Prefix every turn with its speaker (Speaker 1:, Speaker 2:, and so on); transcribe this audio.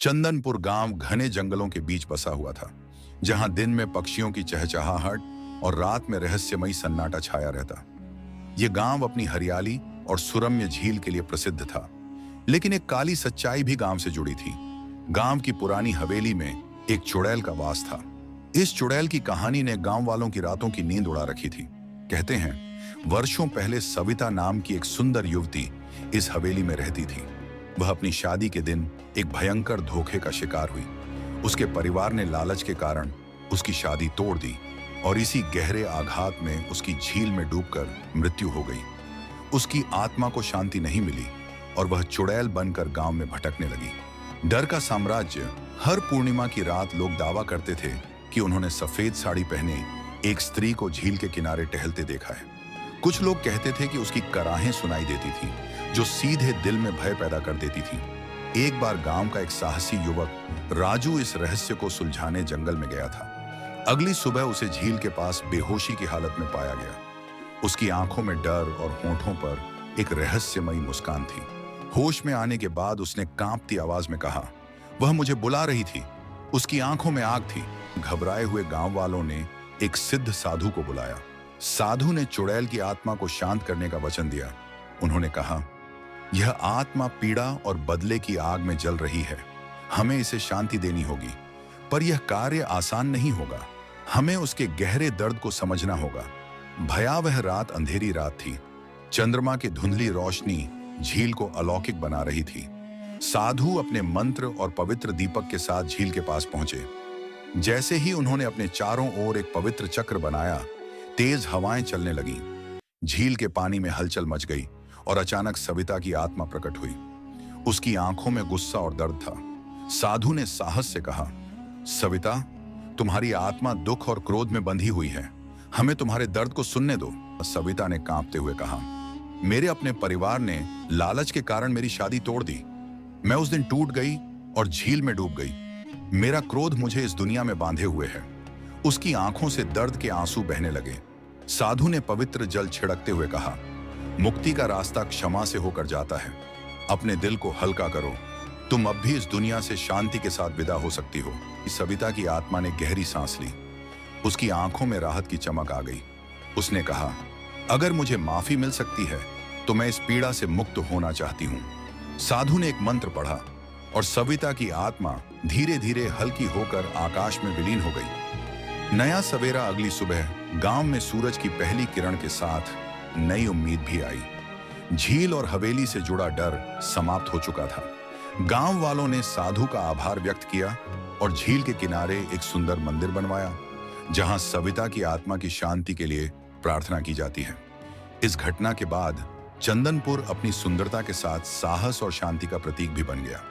Speaker 1: चंदनपुर गांव घने जंगलों के बीच बसा हुआ था, जहां दिन में पक्षियों की चहचहाहट और रात में रहस्यमयी सन्नाटा छाया रहता। यह गांव अपनी हरियाली और सुरम्य झील के लिए प्रसिद्ध था, लेकिन एक काली सच्चाई भी गांव से जुड़ी थी। गांव की पुरानी हवेली में एक चुड़ैल का वास था। इस चुड़ैल की कहानी ने गांव वालों की रातों की नींद उड़ा रखी थी। कहते हैं, वर्षों पहले सविता नाम की एक सुंदर युवती इस हवेली में रहती थी। वह अपनी शादी के दिन एक भयंकर धोखे का शिकार हुई। उसके परिवार ने लालच के कारण उसकी शादी तोड़ दी और इसी गहरे आघात में उसकी झील में डूबकर मृत्यु हो गई। उसकी आत्मा को शांति नहीं मिली और वह चुड़ैल बनकर गांव में भटकने लगी। डर का साम्राज्य। हर पूर्णिमा की रात लोग दावा करते थे कि उन्होंने सफेद साड़ी पहने एक स्त्री को झील के किनारे टहलते देखा है। कुछ लोग कहते थे कि उसकी कराहें सुनाई देती थी, जो सीधे दिल में भय पैदा कर देती थी। एक बार गांव का एक साहसी युवक राजू इस रहस्य को सुलझाने जंगल में गया था। अगली सुबह उसे झील के पास बेहोशी की हालत में पाया गया। उसकी आंखों में डर और होठों पर एक रहस्यमयी मुस्कान थी। होश में आने के बाद उसने कांपती आवाज में कहा, वह मुझे बुला रही थी। उसकी आंखों में आग थी। घबराए हुए गांव वालों ने एक सिद्ध साधु को बुलाया। साधु ने चुड़ैल की आत्मा को शांत करने का वचन दिया। उन्होंने कहा, यह आत्मा पीड़ा और बदले की आग में जल रही है। हमें इसे शांति देनी होगी, पर यह कार्य आसान नहीं होगा। हमें उसके गहरे दर्द को समझना होगा। भयावह रात अंधेरी रात थी। चंद्रमा की धुंधली रोशनी झील को अलौकिक बना रही थी। साधु अपने मंत्र और पवित्र दीपक के साथ झील के पास पहुंचे। जैसे ही उन्होंने अपने चारों ओर एक पवित्र चक्र बनाया, तेज हवाएं चलने लगीं। झील के पानी में हलचल मच गई और अचानक सविता की आत्मा प्रकट हुई। उसकी आंखों में गुस्सा और दर्द था। साधु ने साहस से कहा, सविता, तुम्हारी आत्मा दुख और क्रोध में बंधी हुई है। हमें तुम्हारे दर्द को सुनने दो। सविता ने कांपते हुए कहा, मेरे अपने परिवार ने लालच के कारण मेरी शादी तोड़ दी। मैं उस दिन टूट गई और झील में डूब गई। मेरा क्रोध मुझे इस दुनिया में बांधे हुए है। उसकी आंखों से दर्द के आंसू बहने लगे। साधु ने पवित्र जल छिड़कते हुए कहा, मुक्ति का रास्ता क्षमा से होकर जाता है। अपने दिल को हल्का करो। तुम अब भी इस दुनिया से शांति के साथ विदा हो सकती हो। सविता की आत्मा ने गहरी सांस ली। उसकी आंखों में राहत की चमक आ गई। उसने कहा, अगर मुझे माफी मिल सकती है तो मैं इस पीड़ा से मुक्त होना चाहती हूँ। साधु ने एक मंत्र पढ़ा और सविता की आत्मा धीरे धीरे हल्की होकर आकाश में विलीन हो गई। नया सवेरा। अगली सुबह गांव में सूरज की पहली किरण के साथ नई उम्मीद भी आई। झील और हवेली से जुड़ा डर समाप्त हो चुका था। गांव वालों ने साधु का आभार व्यक्त किया और झील के किनारे एक सुंदर मंदिर बनवाया, जहां सविता की आत्मा की शांति के लिए प्रार्थना की जाती है। इस घटना के बाद चंदनपुर अपनी सुंदरता के साथ साहस और शांति का प्रतीक भी बन गया।